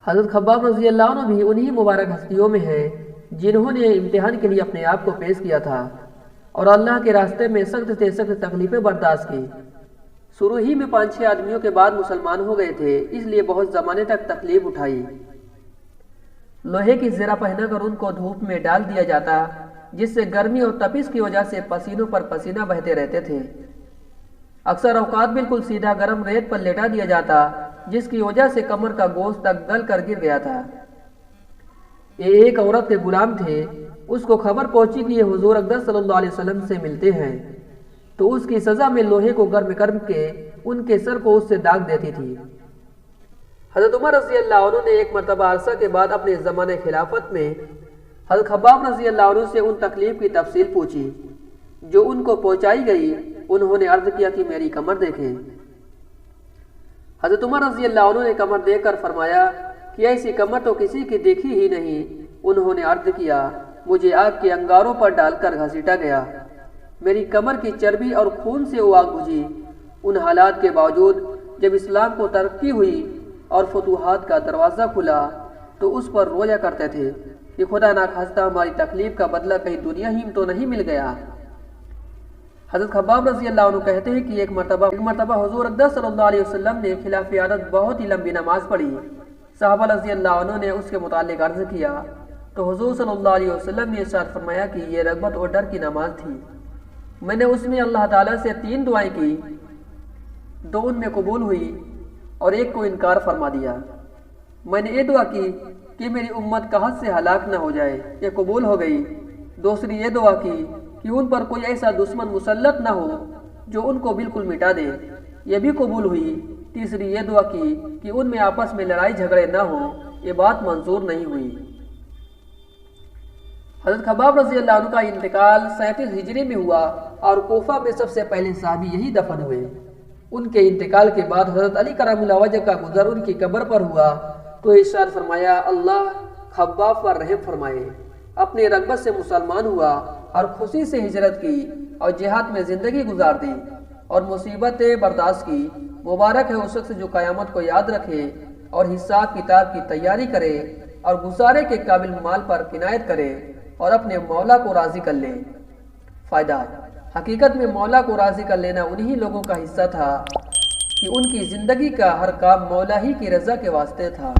حضرت خباب رضی اللہ عنہ بھی انہی مبارک ہستیوں میں ہیں جنہوں نے امتحان کے لیے اپنے آپ کو پیش کیا تھا اور اللہ کے راستے میں سخت سے سخت تکلیفیں برداشت کی۔ شروع ہی میں 5-6 آدمیوں کے بعد مسلمان ہو گئے تھے، اس لیے بہت زمانے تک تکلیف اٹھائی۔ لوہے کی زرہ پہنا کر ان کو دھوپ میں ڈال دیا جاتا، جس سے گرمی اور تپش کی وجہ سے پسینوں پر پسینہ بہتے رہتے تھے۔ اکثر اوقات بالکل سیدھا گرم ریت پر لیٹا دیا جاتا، جس کی وجہ سے کمر کا گوشت تک گل کر گر گیا تھا۔ ایک عورت کے غلام تھے، اس کو خبر پہنچی کہ یہ حضور اقدس صلی اللہ علیہ وسلم سے ملتے ہیں، تو اس کی سزا میں لوہے کو گرم کر کے ان کے سر کو اس سے داغ دیتی تھی۔ حضرت عمر رضی اللہ عنہ نے ایک مرتبہ عرصہ کے بعد اپنے زمانہ خلافت میں حضرت خباب رضی اللہ عنہ سے ان تکلیف کی تفصیل پوچھی جو ان کو پہنچائی گئی۔ انہوں نے عرض کیا کہ میری کمر دیکھیں۔ حضرت عمر رضی اللہ عنہ نے کمر دیکھ کر فرمایا کہ ایسی کمر تو کسی کی دیکھی ہی نہیں۔ انہوں نے عرض کیا مجھے آگ کے انگاروں پر ڈال کر گھسیٹا گیا، میری کمر کی چربی اور خون سے وہ آگ بجھی۔ ان حالات کے باوجود جب اسلام کو ترقی ہوئی اور فتوحات کا دروازہ کھلا تو اس پر رویا کرتے تھے کہ خدا نخواستہ ہماری تکلیف کا بدلہ کہیں دنیا ہی میں تو نہیں مل گیا۔ حضرت خباب رضی اللہ عنہ کہتے ہیں کہ ایک مرتبہ حضور اقدس صلی اللہ علیہ وسلم نے خلاف عادت بہت ہی لمبی نماز پڑھی۔ صحابہ رضی اللہ عنہ نے اس کے متعلق عرض کیا تو حضور صلی اللہ علیہ وسلم نے ارشاد فرمایا کہ یہ رغبت اور ڈر کی نماز تھی۔ میں نے اس میں اللہ تعالیٰ سے 3 دعائیں کی، 2 ان میں قبول ہوئی اور ایک کو انکار فرما دیا۔ میں نے یہ دعا کی کہ میری امت قحط سے ہلاک نہ ہو جائے، یہ قبول ہو گئی۔ دوسری یہ دعا کی کہ ان پر کوئی ایسا دشمن مسلط نہ ہو جو ان کو بالکل مٹا دے، یہ بھی قبول ہوئی۔ تیسری یہ دعا کی کہ ان میں آپس میں لڑائی جھگڑے نہ ہوں، یہ بات منظور نہیں ہوئی۔ حضرت خباب رضی اللہ عنہ کا انتقال 37 ہجری میں ہوا اور کوفہ میں سب سے پہلے صحابی یہی دفن ہوئے۔ ان کے انتقال کے بعد حضرت علی کرم اللہ وجہ کا گزر ان کی قبر پر ہوا تو ارشاد فرمایا اللہ خباب پر رحم فرمائے۔ اپنی رغبت سے مسلمان ہوا اور خوشی سے ہجرت کی اور جہاد میں زندگی گزار دی اور مصیبتیں برداشت کی۔ مبارک ہے اس شخص جو قیامت کو یاد رکھے اور حساب کتاب کی تیاری کرے اور گزارے کے قابل مال پر عنایت کرے اور اپنے مولا کو راضی کر لے۔ فائدہ: حقیقت میں مولا کو راضی کر لینا انہی لوگوں کا حصہ تھا کہ ان کی زندگی کا ہر کام مولا ہی کی رضا کے واسطے تھا۔